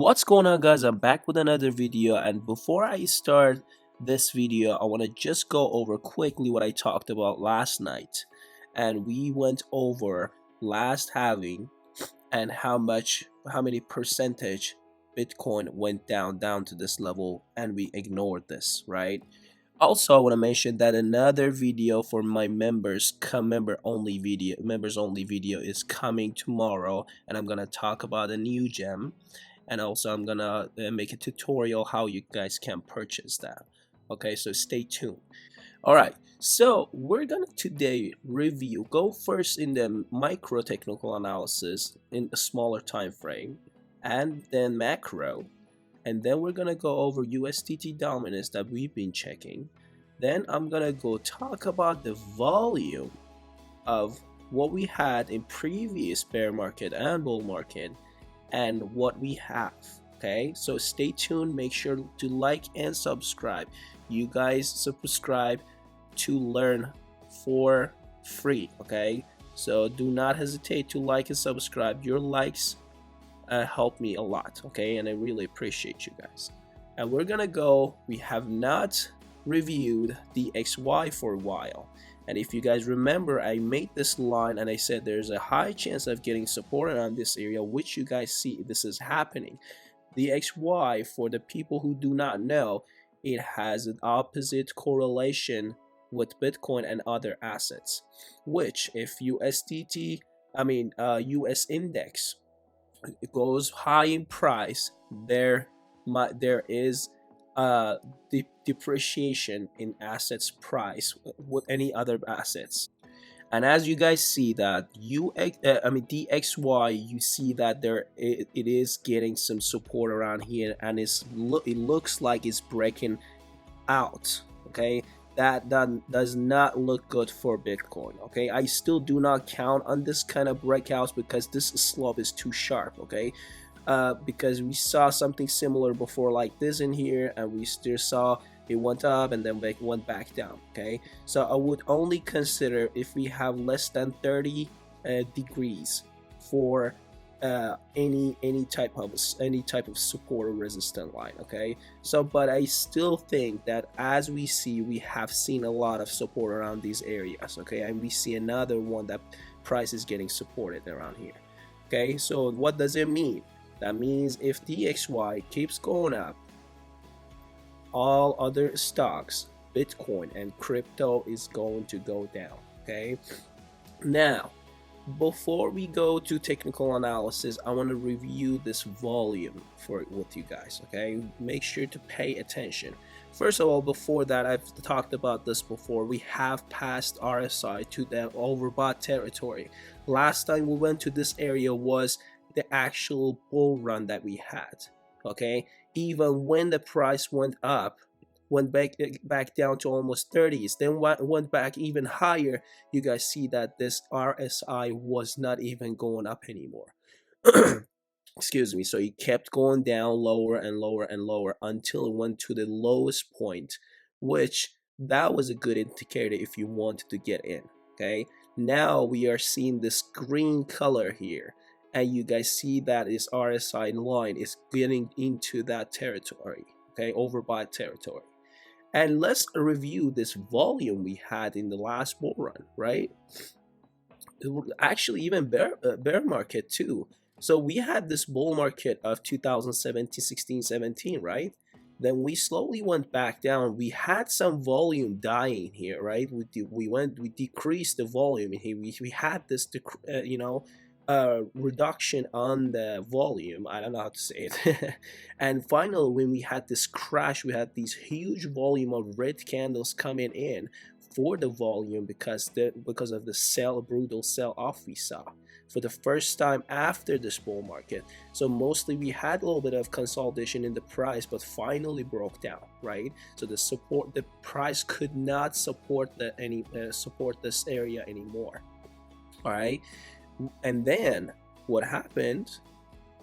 What's going on, guys? I'm back with another video, and before I start this video, I want to just go over quickly what I talked about last night. And we went over last halving and how many percentage Bitcoin went down to this level, and we ignored this, right? Also, I want to mention that another video for my members only video is coming tomorrow, and I'm gonna talk about a new gem, and also I'm gonna make a tutorial how you guys can purchase that. Okay, so stay tuned. All right, so we're gonna today go first in the micro technical analysis in a smaller time frame, and then macro, and then we're gonna go over USDT dominance that we've been checking. Then I'm gonna go talk about the volume of what we had in previous bear market and bull market and what we have. Okay, so stay tuned, make sure to like and subscribe. You guys subscribe to learn for free. Okay, so do not hesitate to like and subscribe. Your likes help me a lot. Okay, and I really appreciate you guys. And we're gonna go, we have not reviewed the XY for a while, and if you guys remember, I made this line and I said there's a high chance of getting support around this area, which you guys see this is happening. The XY, for the people who do not know, it has an opposite correlation with Bitcoin and other assets, which if USDT, US index, it goes high in price, there is depreciation in assets price with any other assets. And as you guys see that DXY, you see that it is getting some support around here, and it looks like it's breaking out. Okay, that does not look good for Bitcoin. Okay, I still do not count on this kind of breakouts because this slope is too sharp. Okay, because we saw something similar before like this in here, and we still saw it went up and then went back down. Okay, so I would only consider if we have less than 30 degrees for any type of support or resistance line. Okay, so but I still think that as we see, we have seen a lot of support around these areas. Okay, and we see another one that price is getting supported around here. Okay, so what does it mean? That means if DXY keeps going up, all other stocks, Bitcoin and crypto, is going to go down. Okay, now before we go to technical analysis, I want to review this volume with you guys. Okay, make sure to pay attention. First of all, before that, I've talked about this before, we have passed RSI to the overbought territory. Last time we went to this area was the actual bull run that we had. Okay, even when the price went up, went back down to almost 30s, then went back even higher, you guys see that this RSI was not even going up anymore. Excuse me. So it kept going down lower and lower and lower until it went to the lowest point, which that was a good indicator if you wanted to get in. Okay, now we are seeing this green color here, and you guys see that this RSI line is getting into that territory. Okay, overbought territory. And let's review this volume we had in the last bull run, right? Actually, even bear market too. So we had this bull market of 2017, 16, 17, right? Then we slowly went back down. We had some volume dying here, right? We decreased the volume in here. We had this reduction on the volume. I don't know how to say it. And finally, when we had this crash, we had these huge volume of red candles coming in for the volume because of the brutal sell off we saw for the first time after this bull market. So mostly we had a little bit of consolidation in the price, but finally broke down, right? So the price could not support this area anymore. All right, and then what happened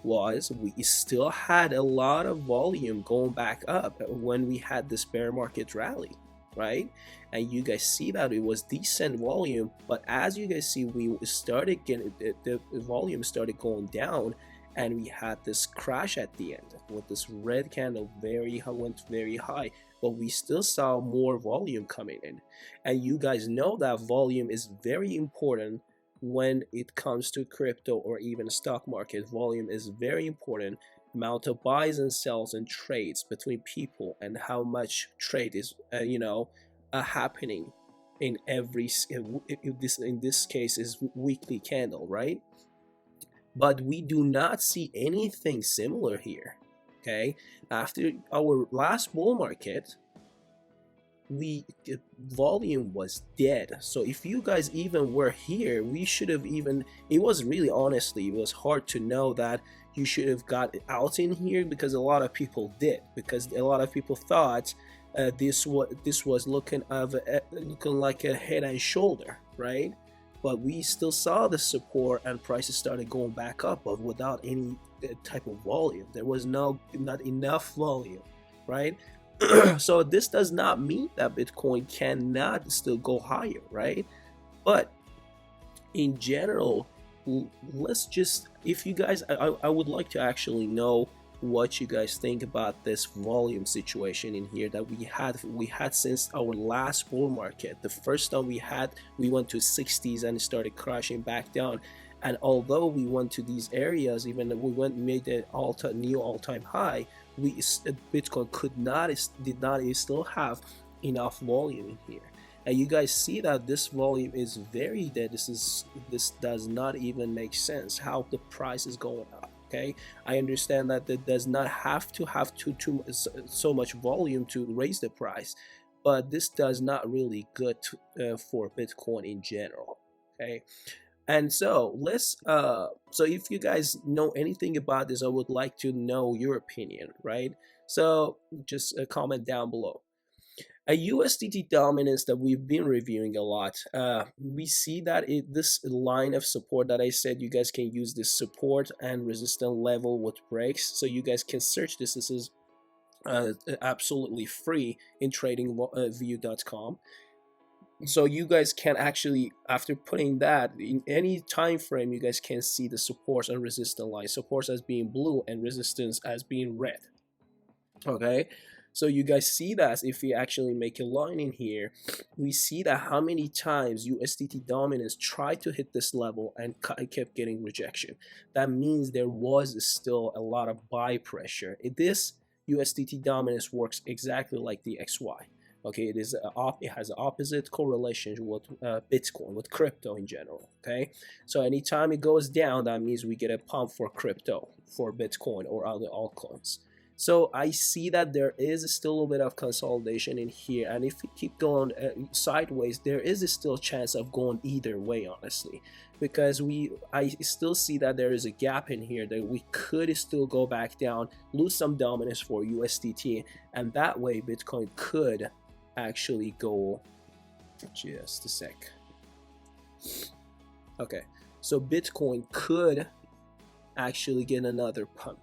was we still had a lot of volume going back up when we had this bear market rally, right? And you guys see that it was decent volume, but as you guys see, we started getting the volume started going down, and we had this crash at the end with this red candle went very high, but we still saw more volume coming in. And you guys know that volume is very important when it comes to crypto or even stock market. Volume is very important. Amount of buys and sells and trades between people, and how much trade is happening in every in this case is weekly candle, right? But we do not see anything similar here. Okay, after our last bull market, volume was dead. So if you guys even were here, we should have even, it was really, honestly, it was hard to know that you should have got out in here, because a lot of people did, because a lot of people thought this was looking like a head and shoulder, right? But we still saw the support and prices started going back up, but without any type of volume. There was not enough volume, right? So this does not mean that Bitcoin cannot still go higher, right? But in general, let's just, if you guys, I would like to actually know what you guys think about this volume situation in here that we had since our last bull market. The first time we went to 60s and it started crashing back down. And although we went to these areas, even though we made an new all-time high, Bitcoin did not still have enough volume in here. And you guys see that this volume is very dead. This does not even make sense how the price is going up. Okay, I understand that it does not have to have so much volume to raise the price, but this does not really good for Bitcoin in general. Okay. And so so if you guys know anything about this, I would like to know your opinion, right? So just comment down below. A USDT dominance that we've been reviewing a lot. We see that this line of support that I said, you guys can use this support and resistance level with breaks. So you guys can search this. This is absolutely free in tradingview.com. So you guys can actually, after putting that in any time frame, you guys can see the supports and resistance line. Supports as being blue and resistance as being red. Okay, so you guys see that if we actually make a line in here, we see that how many times USDT dominance tried to hit this level and kept getting rejection. That means there was still a lot of buy pressure. This USDT dominance works exactly like the XY. Okay, it has an opposite correlation with Bitcoin, with crypto in general. Okay, so anytime it goes down, that means we get a pump for crypto, for Bitcoin or other altcoins. So I see that there is still a little bit of consolidation in here, and if we keep going sideways, there is still a chance of going either way, honestly, because I still see that there is a gap in here that we could still go back down, lose some dominance for USDT, and that way Bitcoin could actually go, just a sec. Okay, so Bitcoin could actually get another pump.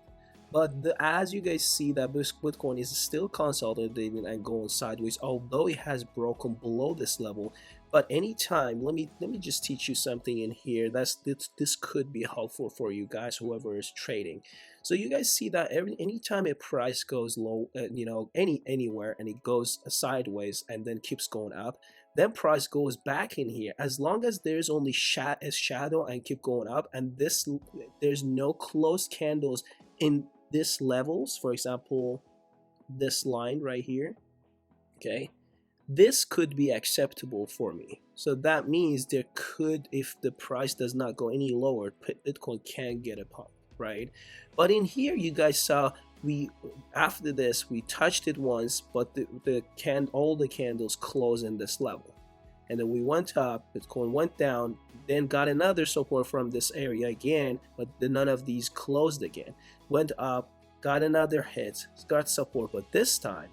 But as you guys see that Bitcoin is still consolidating and going sideways, although it has broken below this level. But anytime, let me just teach you something in here. This could be helpful for you guys, whoever is trading. So you guys see that anytime a price goes low, anywhere, and it goes sideways and then keeps going up, then price goes back in here. As long as there's only a shadow and keep going up, and there's no closed candles in this levels, for example, this line right here, okay, this could be acceptable for me. So that means there could, if the price does not go any lower, Bitcoin can get a pump, right? But in here, you guys saw after this we touched it once, but all the candles closed in this level, and then we went up, Bitcoin went down, then got another support from this area again, but none of these closed again. Went up, got another hit, got support, but this time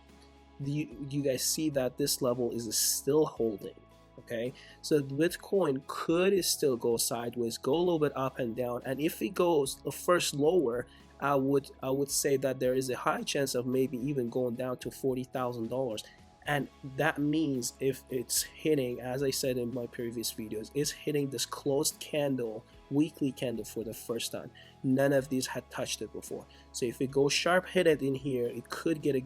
you guys see that this level is still holding. Okay, so Bitcoin could still go sideways, go a little bit up and down, and if it goes first lower, I would say that there is a high chance of maybe even going down to $40,000. And that means if it's hitting, as I said in my previous videos, it's hitting this closed candle, weekly candle for the first time. None of these had touched it before. So if it goes sharp hit it in here, it could get a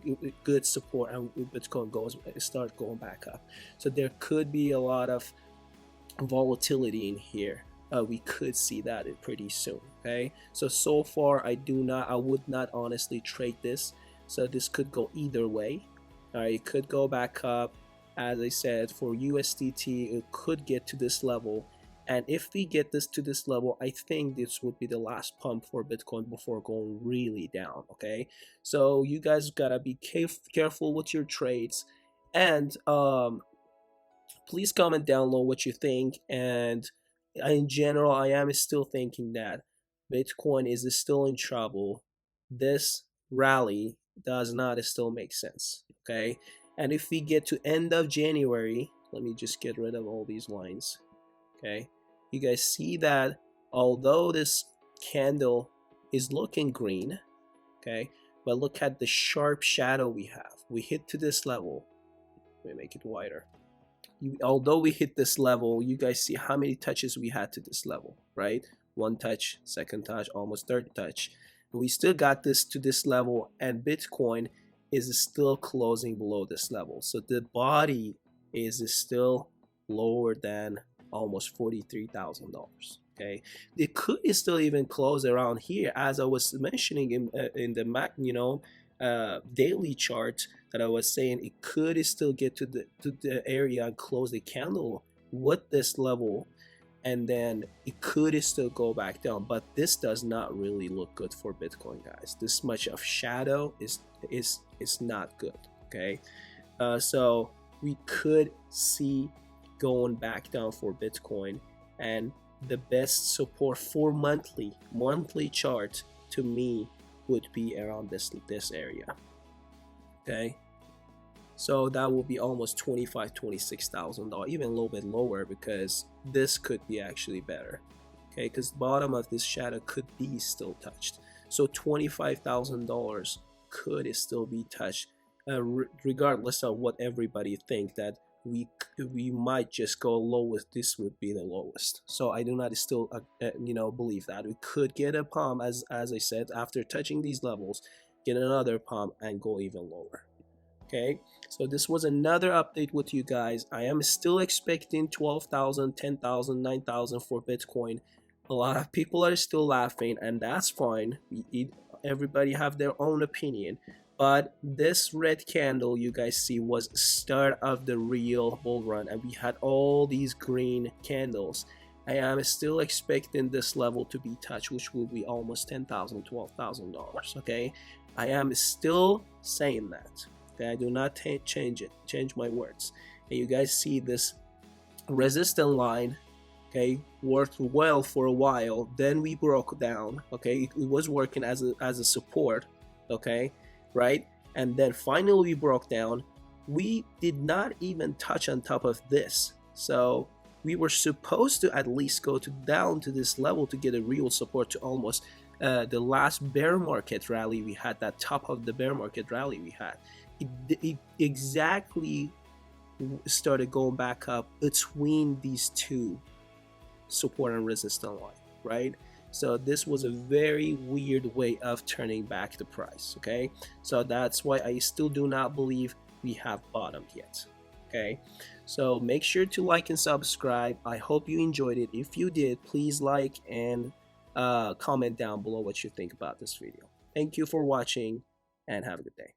good support, and Bitcoin start going back up. So there could be a lot of volatility in here. We could see that pretty soon. Okay, so far I would not honestly trade this. So this could go either way. It could go back up. As I said, for USDT, it could get to this level. And if we get this to this level, I think this would be the last pump for Bitcoin before going really down. Okay, so you guys gotta be careful with your trades, and please comment down below what you think. And in general, I am still thinking that Bitcoin is still in trouble. This rally does not still make sense. Okay, and if we get to end of January, let me just get rid of all these lines. Okay, you guys see that although this candle is looking green, okay, but look at the sharp shadow we have. We hit to this level. Let me make it wider. Although we hit this level, you guys see how many touches we had to this level, right? One touch, second touch, almost third touch. We still got this to this level, and Bitcoin is still closing below this level. So the body is still lower than almost $43,000. Okay, it could still even close around here, as I was mentioning in the daily chart that I was saying. It could still get to the area and close the candle with this level, and then it could still go back down. But this does not really look good for Bitcoin, guys. This much of shadow is not good. Okay, so we could see going back down for Bitcoin, and the best support for monthly chart to me would be around this area. Okay, so that will be almost $26,000, even a little bit lower, because this could be actually better. Okay, because the bottom of this shadow could be still touched. So $25,000 could still be touched, regardless of what everybody think, that we might just go lowest. This would be the lowest. So I do not still believe that we could get a pump, as I said, after touching these levels, get another pump and go even lower. Okay, so this was another update with you guys. I am still expecting 12,000, 10,000, 9,000 for Bitcoin. A lot of people are still laughing, and that's fine. Everybody have their own opinion. But this red candle you guys see was start of the real bull run, and we had all these green candles. I am still expecting this level to be touched, which will be almost $10,000, $12,000. Okay, I am still saying that. Okay, I do not change my words. And you guys see this resistance line, okay, worked well for a while. Then we broke down. Okay, it was working as a support. Okay, right? And then finally we broke down. We did not even touch on top of this. So we were supposed to at least go down to this level to get a real support to almost the last bear market rally we had, that top of the bear market rally we had. It exactly started going back up between these two support and resistance line, right? So this was a very weird way of turning back the price. Okay, so that's why I still do not believe we have bottomed yet. Okay, so make sure to like and subscribe. I hope you enjoyed it. If you did, please like and comment down below what you think about this video. Thank you for watching, and have a good day.